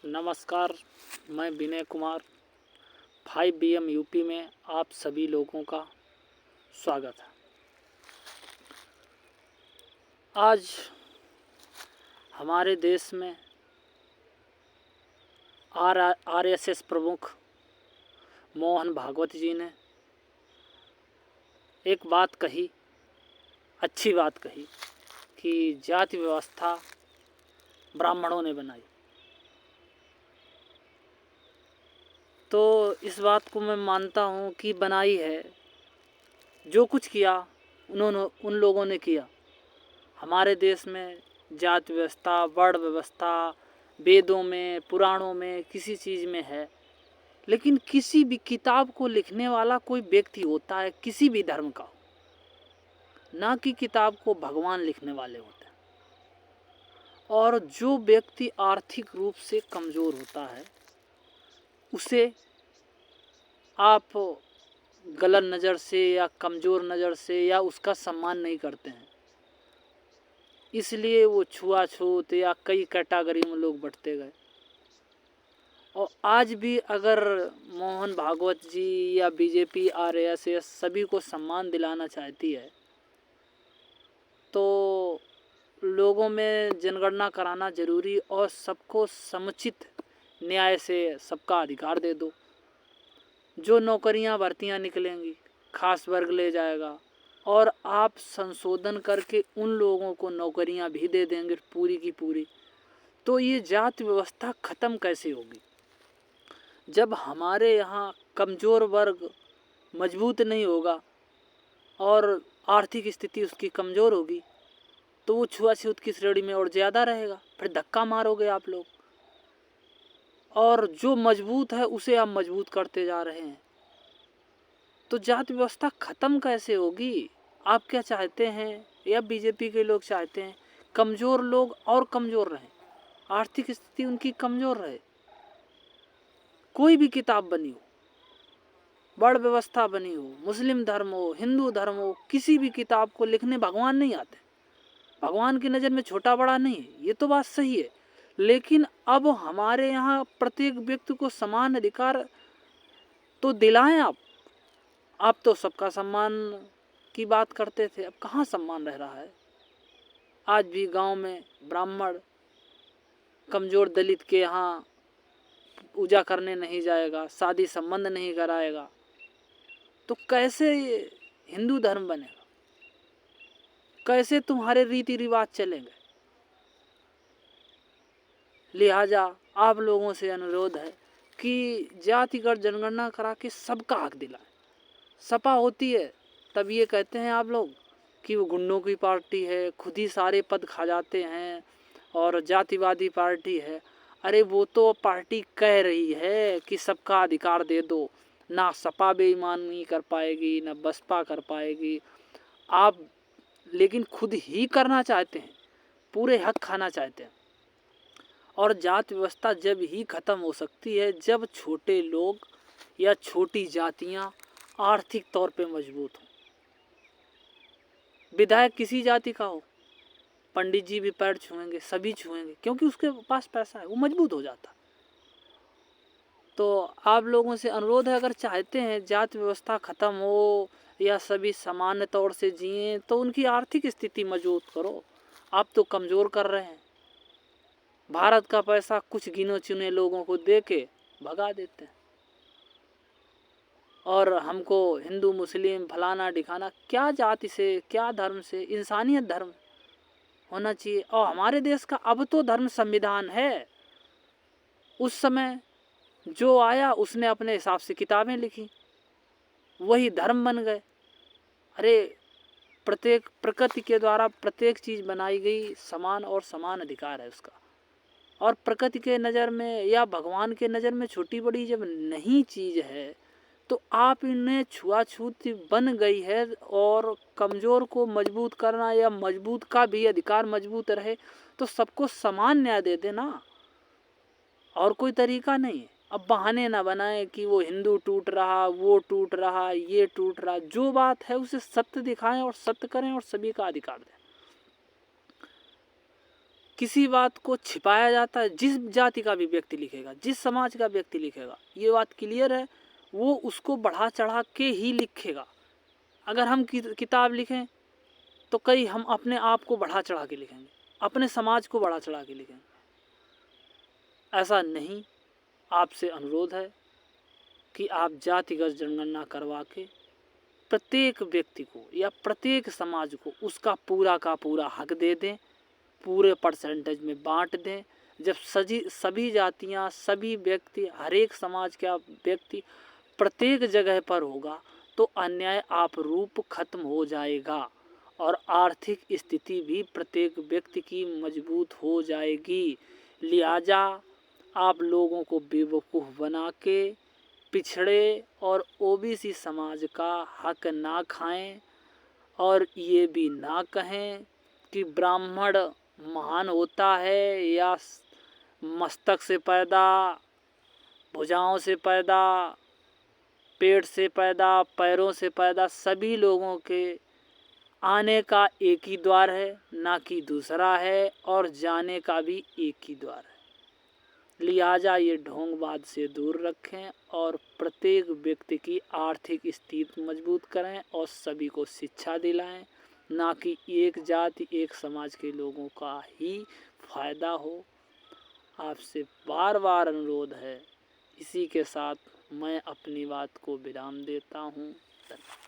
नमस्कार। मैं Vinay Kumar 5BM UP में आप सभी लोगों का स्वागत है। आज हमारे देश में RSS प्रमुख मोहन भागवत जी ने एक बात कही, अच्छी बात कही कि जाति व्यवस्था ब्राह्मणों ने बनाई। तो इस बात को मैं मानता हूँ कि बनाई है। जो कुछ किया उन लोगों ने किया। हमारे देश में जाति व्यवस्था, वर्ण व्यवस्था वेदों में, पुराणों में, किसी चीज़ में है, लेकिन किसी भी किताब को लिखने वाला कोई व्यक्ति होता है, किसी भी धर्म का, ना कि किताब को भगवान लिखने वाले होते हैं। और जो व्यक्ति आर्थिक रूप से कमज़ोर होता है उसे आप गलत नज़र से या कमज़ोर नज़र से या उसका सम्मान नहीं करते हैं, इसलिए वो छुआछूत या कई कैटेगरी में लोग बढ़ते गए। और आज भी अगर मोहन भागवत जी या बीजेपी RSS सभी को सम्मान दिलाना चाहती है तो लोगों में जनगणना कराना जरूरी और सबको समुचित न्याय से सबका अधिकार दे दो। जो नौकरियां भर्तियां निकलेंगी खास वर्ग ले जाएगा और आप संशोधन करके उन लोगों को नौकरियां भी दे देंगे पूरी की पूरी। तो ये जाति व्यवस्था ख़त्म कैसे होगी? जब हमारे यहाँ कमज़ोर वर्ग मजबूत नहीं होगा और आर्थिक स्थिति उसकी कमज़ोर होगी तो वो छुआछूत की श्रेणी में और ज़्यादा रहेगा। फिर धक्का मारोगे आप लोग, और जो मजबूत है उसे आप मजबूत करते जा रहे हैं। तो जाति व्यवस्था ख़त्म कैसे होगी? आप क्या चाहते हैं या बीजेपी के लोग चाहते हैं कमज़ोर लोग और कमज़ोर रहें, आर्थिक स्थिति उनकी कमज़ोर रहे? कोई भी किताब बनी हो, वर्ण व्यवस्था बनी हो, मुस्लिम धर्म हो, हिंदू धर्म हो, किसी भी किताब को लिखने भगवान नहीं आते। भगवान की नज़र में छोटा बड़ा नहीं है, ये तो बात सही है। लेकिन अब हमारे यहाँ प्रत्येक व्यक्ति को समान अधिकार तो दिलाएं आप। आप तो सबका सम्मान की बात करते थे, अब कहाँ सम्मान रह रहा है? आज भी गांव में ब्राह्मण कमज़ोर दलित के यहाँ पूजा करने नहीं जाएगा, शादी संबंध नहीं कराएगा, तो कैसे हिंदू धर्म बनेगा? कैसे तुम्हारे रीति रिवाज चलेंगे? लिहाजा आप लोगों से अनुरोध है कि जातिगत जनगणना करा के सबका हक दिलाएं। सपा होती है तब ये कहते हैं आप लोग कि वो गुंडों की पार्टी है, खुद ही सारे पद खा जाते हैं और जातिवादी पार्टी है। अरे वो तो पार्टी कह रही है कि सबका अधिकार दे दो। ना सपा बेईमानी कर पाएगी, ना बसपा कर पाएगी। आप लेकिन खुद ही करना चाहते हैं, पूरे हक खाना चाहते हैं। और जाति व्यवस्था जब ही ख़त्म हो सकती है जब छोटे लोग या छोटी जातियां आर्थिक तौर पे मजबूत हों। विधायक किसी जाति का हो, पंडित जी भी पैर छुएंगे, सभी छुएंगे, क्योंकि उसके पास पैसा है, वो मजबूत हो जाता। तो आप लोगों से अनुरोध है, अगर चाहते हैं जाति व्यवस्था ख़त्म हो या सभी सामान्य तौर से जिएं तो उनकी आर्थिक स्थिति मजबूत करो। आप तो कमज़ोर कर रहे हैं। भारत का पैसा कुछ गिने चुने लोगों को दे के भगा देते हैं और हमको हिंदू मुस्लिम फलाना दिखाना, क्या जाति से, क्या धर्म से? इंसानियत धर्म होना चाहिए। और हमारे देश का अब तो धर्म संविधान है। उस समय जो आया उसने अपने हिसाब से किताबें लिखी, वही धर्म बन गए। अरे प्रत्येक प्रकृति के द्वारा प्रत्येक चीज़ बनाई गई, समान और समान अधिकार है उसका। और प्रकृति के नज़र में या भगवान के नज़र में छोटी बड़ी जब नहीं चीज़ है तो आप इन्हें छुआछूत बन गई है। और कमज़ोर को मजबूत करना या मजबूत का भी अधिकार मजबूत रहे तो सबको समान न्याय दे देना, और कोई तरीका नहीं है। अब बहाने ना बनाएं कि वो हिंदू टूट रहा, वो टूट रहा, ये टूट रहा। जो बात है उसे सत्य दिखाएं और सत्य करें और सभी का अधिकार दें। किसी बात को छिपाया जाता है। जिस जाति का भी व्यक्ति लिखेगा, जिस समाज का व्यक्ति लिखेगा, ये बात क्लियर है, वो उसको बढ़ा चढ़ा के ही लिखेगा। अगर हम किताब लिखें तो कई हम अपने आप को बढ़ा चढ़ा के लिखेंगे, अपने समाज को बढ़ा चढ़ा के लिखेंगे। ऐसा नहीं। आपसे अनुरोध है कि आप जातिगत जनगणना करवा के प्रत्येक व्यक्ति को या प्रत्येक समाज को उसका पूरा का पूरा हक दे दें, पूरे परसेंटेज में बांट दें। जब सभी जातियां, सभी व्यक्ति, हर एक समाज का व्यक्ति प्रत्येक जगह पर होगा तो अन्याय आप रूप खत्म हो जाएगा और आर्थिक स्थिति भी प्रत्येक व्यक्ति की मजबूत हो जाएगी। लिहाजा आप लोगों को बेवकूफ़ बना के पिछड़े और ओबीसी समाज का हक ना खाएं और ये भी ना कहें कि ब्राह्मण महान होता है या मस्तक से पैदा, भुजाओं से पैदा, पेट से पैदा, पैरों से पैदा। सभी लोगों के आने का एक ही द्वार है, ना कि दूसरा है, और जाने का भी एक ही द्वार है। लिहाजा ये ढोंगबाज से दूर रखें और प्रत्येक व्यक्ति की आर्थिक स्थिति मजबूत करें और सभी को शिक्षा दिलाएं, ना कि एक जाति एक समाज के लोगों का ही फायदा हो। आपसे बार बार अनुरोध है। इसी के साथ मैं अपनी बात को विराम देता हूँ। धन्यवाद।